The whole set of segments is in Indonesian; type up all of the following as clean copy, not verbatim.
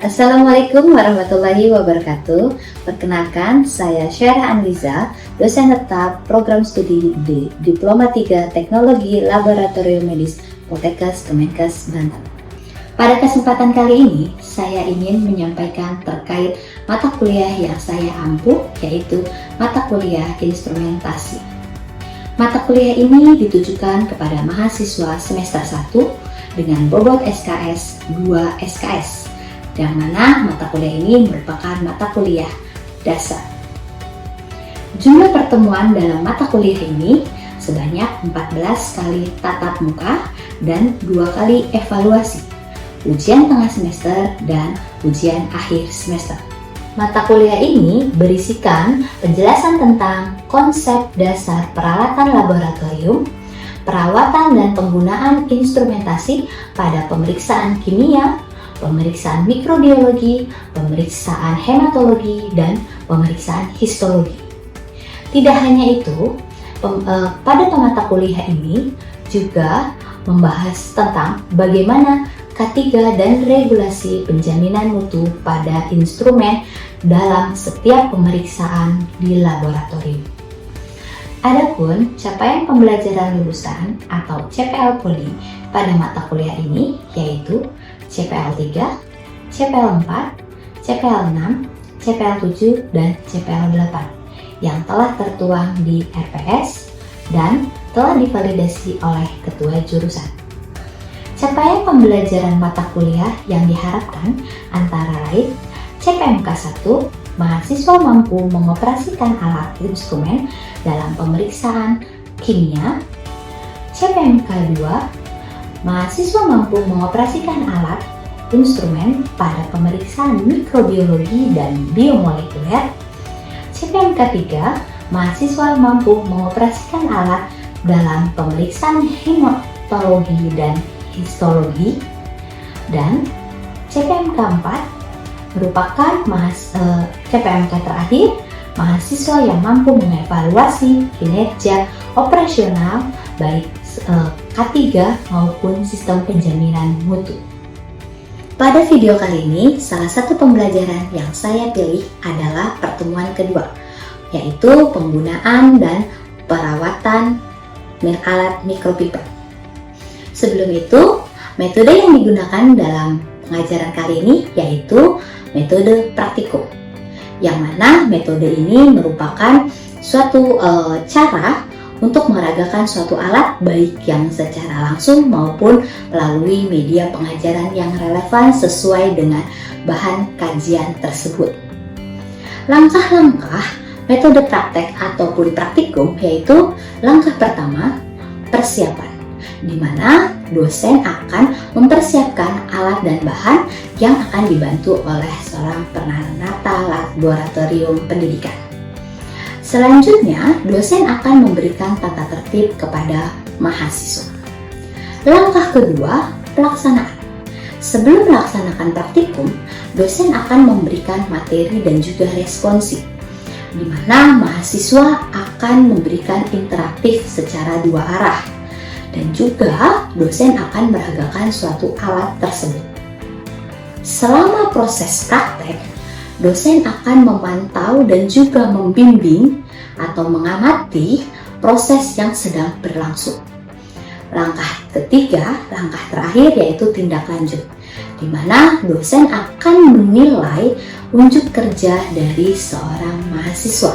Assalamualaikum warahmatullahi wabarakatuh. Perkenalkan, saya Syarah Anliza, dosen tetap program studi di Diploma 3 Teknologi Laboratorium Medis Poltekkes Kemenkes Banten. Pada kesempatan kali ini, saya ingin menyampaikan terkait mata kuliah yang saya ampuh, yaitu mata kuliah instrumentasi. Mata kuliah ini ditujukan kepada mahasiswa semester 1 dengan bobot SKS 2 SKS. Yang mana mata kuliah ini merupakan mata kuliah dasar. Jumlah pertemuan dalam mata kuliah ini sebanyak 14 kali tatap muka dan 2 kali evaluasi, ujian tengah semester dan ujian akhir semester. Mata kuliah ini berisikan penjelasan tentang konsep dasar peralatan laboratorium, perawatan dan penggunaan instrumentasi pada pemeriksaan kimia, pemeriksaan mikrobiologi, pemeriksaan hematologi, dan pemeriksaan histologi. Tidak hanya itu, pada mata kuliah ini juga membahas tentang bagaimana K3 dan regulasi penjaminan mutu pada instrumen dalam setiap pemeriksaan di laboratorium. Adapun capaian pembelajaran lulusan atau CPL Poli pada mata kuliah ini yaitu CPL 3, CPL 4, CPL 6, CPL 7, dan CPL 8 yang telah tertuang di RPS dan telah divalidasi oleh ketua jurusan. Capaian pembelajaran mata kuliah yang diharapkan antara lain CPMK 1, mahasiswa mampu mengoperasikan alat instrumen dalam pemeriksaan kimia. CPMK 2, mahasiswa mampu mengoperasikan alat instrumen pada pemeriksaan mikrobiologi dan biomolekuler. CPMK 3, mahasiswa mampu mengoperasikan alat dalam pemeriksaan hematologi dan histologi. Dan CPMK 4 merupakan CPMK terakhir, mahasiswa yang mampu mengevaluasi kinerja operasional baik K3 maupun sistem penjaminan mutu. Pada video kali ini, salah satu pembelajaran yang saya pilih adalah pertemuan kedua, yaitu penggunaan dan perawatan alat mikropipet. Sebelum itu, metode yang digunakan dalam pengajaran kali ini yaitu metode praktikum, yang mana metode ini merupakan suatu cara untuk meragakan suatu alat baik yang secara langsung maupun melalui media pengajaran yang relevan sesuai dengan bahan kajian tersebut. Langkah-langkah metode praktek ataupun praktikum yaitu langkah pertama, persiapan, di mana dosen akan mempersiapkan alat dan bahan yang akan dibantu oleh seorang penata laboratorium pendidikan. Selanjutnya, dosen akan memberikan tata tertib kepada mahasiswa. Langkah kedua, pelaksanaan. Sebelum melaksanakan praktikum, dosen akan memberikan materi dan juga responsif, di mana mahasiswa akan memberikan interaktif secara dua arah, dan juga dosen akan meragakan suatu alat tersebut. Selama proses praktek, dosen akan memantau dan juga membimbing atau mengamati proses yang sedang berlangsung. Langkah ketiga, langkah terakhir yaitu tindak lanjut, di mana dosen akan menilai unjuk kerja dari seorang mahasiswa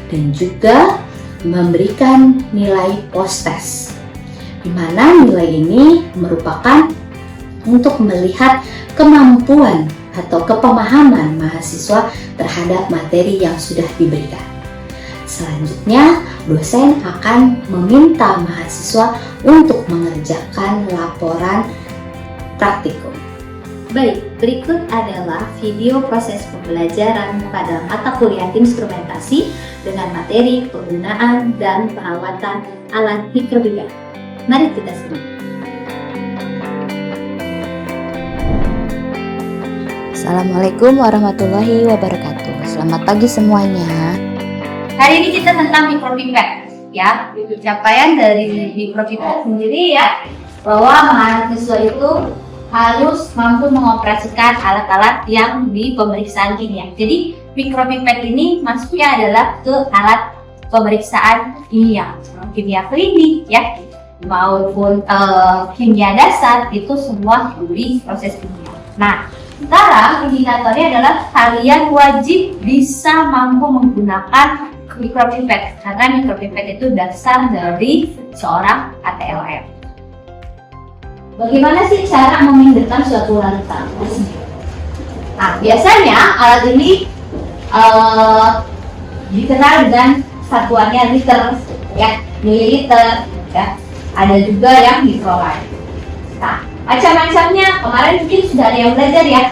dan juga memberikan nilai post-test, di mana nilai ini merupakan untuk melihat kemampuan atau kepemahaman mahasiswa terhadap materi yang sudah diberikan. Selanjutnya, dosen akan meminta mahasiswa untuk mengerjakan laporan praktikum. Baik, berikut adalah video proses pembelajaran pada mata kuliah instrumentasi dengan materi penggunaan dan perawatan alat mikrobika. Mari kita simak. Assalamualaikum warahmatullahi wabarakatuh. Selamat pagi semuanya. Hari ini kita tentang mikropipet, ya. Capaian dari mikropipet sendiri ya, bahwa mahasiswa itu harus mampu mengoperasikan alat-alat yang di pemeriksaan kimia. Jadi mikropipet ini masuknya adalah ke alat pemeriksaan kimia klinik ya, maupun kimia dasar, itu semua di proses kimia. Nah, sekarang indikatornya adalah kalian wajib bisa mampu menggunakan mikropipet, karena mikropipet itu dasar dari seorang ATLM. Bagaimana sih cara memindahkan suatu larutan? Nah, biasanya alat ini dikenal dengan satuannya liter, ya, mililiter, ya. Ada juga yang mikroliter. Nah, macam-macamnya kemarin mungkin sudah ada yang belajar ya.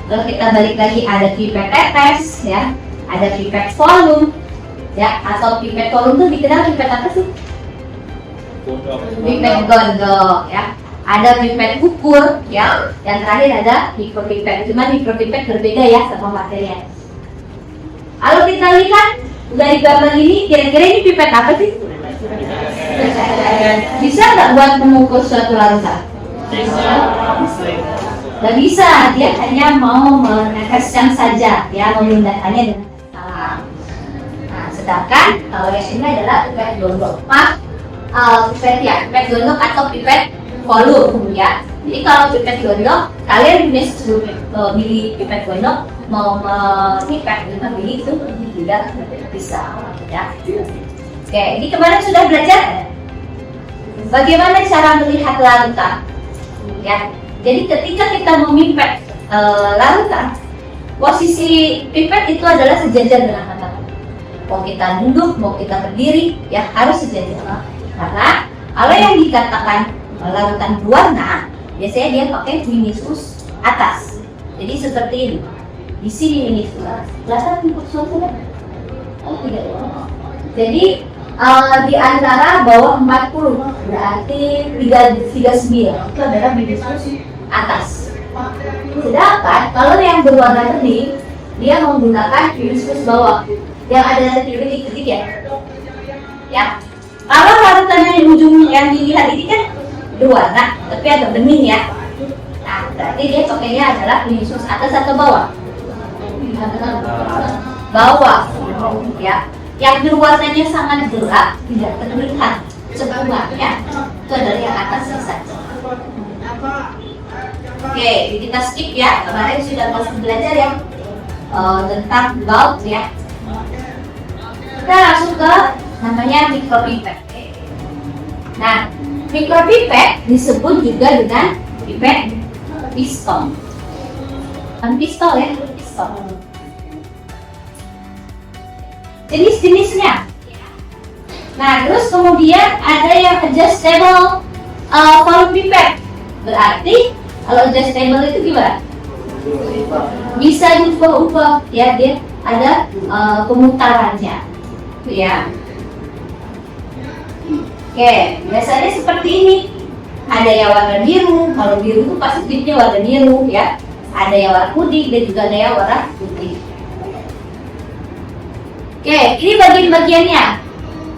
Kalau kita balik lagi, ada pipet tetes, ya, ada pipet volume, ya, atau pipet volume itu dikenal pipet apa sih? Pipet gondok, ya. Ada pipet ukur, ya, dan terakhir ada mikropipet. Cuma mikropipet berbeda ya sama materinya. Kalau kita lihat dari gambar ini, kira-kira ini pipet apa sih? Bisa nggak buat mengukur suatu larutan? Nggak bisa, dia hanya mau meneteskan saja, ya, memindahkannya dengan salah. Nah, sedangkan kalau yang ini adalah pipet gondok. Pipet gondok atau pipet volume, ya. Jadi kalau pipet gondok, kalian punya 10 mili pipet gondok, mau menipet 5 mili itu tidak bisa, ya. Oke, ini kemarin sudah belajar bagaimana cara melihat larutan, ya. Jadi ketika kita memipet larutan, posisi pipet itu adalah sejajar dengan mata. Mau kita duduk, mau kita berdiri, ya harus sejajar. Karena kalau yang dikatakan larutan berwarna, biasanya dia pakai meniskus atas. Jadi seperti ini. Di sini meniskus. Kelihatan untuk suasana? Oh tidak. Jadi di antara bawah 40, berarti 39 itu adalah meniskus atas. Sedangkan kalau yang berwarna bening, dia menggunakan meniskus bawah yang ada di titik ya. Ya. Kalau larutan yang ujung yang dilihat ini kan berwarna, tapi agak bening ya. Nah, berarti dia pakainya adalah meniskus atas atau bawah? Bawah, ya. Yang berwarnanya sangat gelap, tidak terlihat sebenarnya, itu adalah yang atas saja. Oke, kita skip ya. Kemarin sudah masih belajar ya tentang bulb ya. Kita langsung ke namanya mikropipet. Nah, mikropipet disebut juga dengan pipet piston. Bukan pistol ya, piston. Jenis-jenisnya. Nah, terus kemudian ada yang adjustable volume pipet. Berarti kalau adjustable itu gimana? Bisa diubah-ubah, ya, dia ada pemutarannya, ya. Oke, biasanya seperti ini. Ada yang warna biru, kalau biru itu pasti tipnya warna biru, ya. Ada yang warna putih dan juga ada yang warna putih. Oke, ini bagian-bagiannya,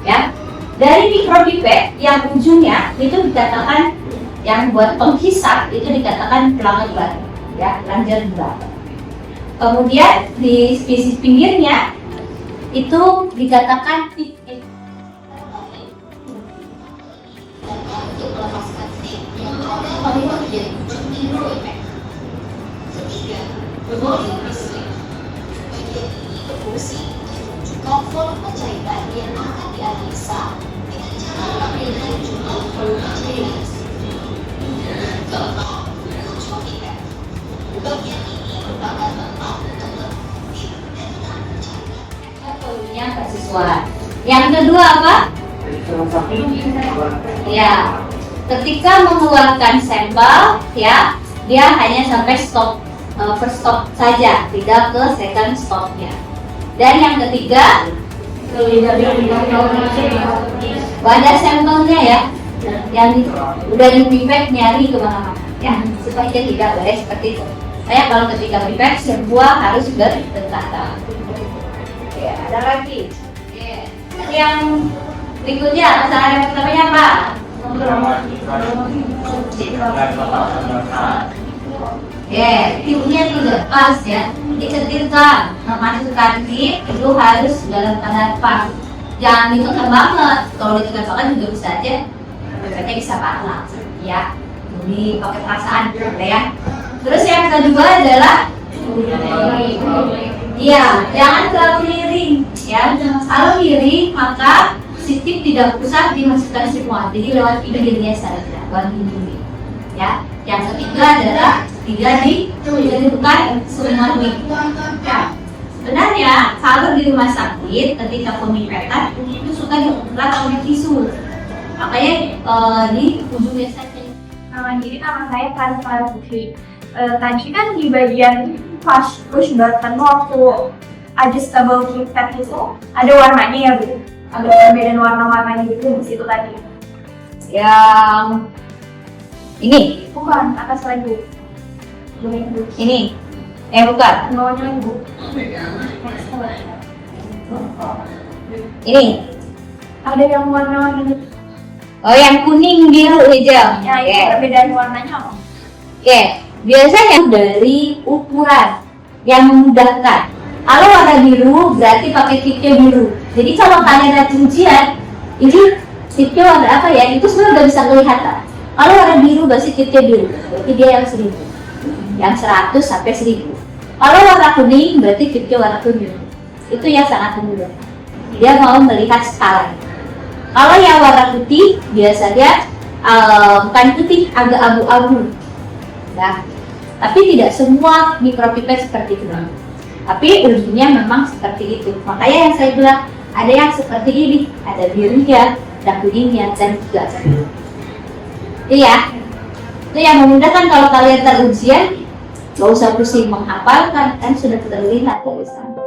ya. Dari mikropipet yang ujungnya itu dikatakan, yang buat penghisap itu dikatakan plunget, ya, plunger berat. Kemudian di sisi pinggirnya itu dikatakan tip. Volume cairan yang akan dianalisa dengan cara mengambil jumlah volume cairan. Contoh, mikropipet. Bagian ini merupakan tempat untuk mengambil dan mencairkan Volumenya nggak sesuai. Yang kedua apa? Ya, ketika mengeluarkan sampel, ya, dia hanya sampai stop, first stop saja, tidak ke second stopnya. Dan yang ketiga, wadah sampelnya ya, yang udah dipipet nyari kemana-mana, ya, supaya dia tidak boleh seperti itu. Saya kalau ketika pipet semua harus berdekatan. Ya, ada lagi. Yang berikutnya, masalah yang pertamanya apa? tipnya itu lepas ya, diketirkan. Memasukkan tip itu harus dalam keadaan pas. Jangan ditekan banget. Kalau ditekan banget juga bisa aja efeknya bisa patah ya. Jadi pakai perasaan ya. Terus yang kedua adalah iya, jangan terlalu miring ya. Kalau miring maka si tip tidak usah dimasukkan semua. Jadi lewat bibirnya saja, lewat bibir ya. Yang ketiga adalah tidak ditentukan semua tip. Ya. Sebenarnya kalau di rumah sakit ketika pemipetan itu suka diulang oleh tisu. Makanya di ujungnya saja. Jadi nama saya Kanva Putri. Tadi kan di bagian push button waktu adjustable keypad itu ada warnanya ya Bu? Ada perbedaan warna-warnanya gitu di situ tadi. Yang ini Bukan, atas lagi. ini bukan Bawahnya lagi Bu. ini. Ada yang warna-warna gitu. Oh, yang kuning, biru, hijau. Ya, itu perbedaan warnanya apa? Oke, biasanya dari ukuran yang memudahkan. Kalau warna biru berarti pakai tipnya biru. Jadi kalau kalian ada ujian, ini tipnya warna apa ya? Itu sebenarnya udah bisa kelihatan. Kalau warna biru berarti tipnya biru. Berarti dia yang 1000. Yang 100 sampai 1000. Kalau warna kuning berarti tipnya warna kuning. Itu yang sangat mudah. Dia mau melihat skala. Kalau yang warna putih biasanya bukan putih, agak abu-abu. Nah, tapi tidak semua mikropipet seperti itu. Tapi ujungnya memang seperti itu. Makanya yang saya bilang ada yang seperti ini, ada birunya, ada kuningnya, dan juga biru. Iya, itu yang memudahkan kalau kalian terujian, gak usah pusing menghafalkan, kan sudah terlihat dari sana.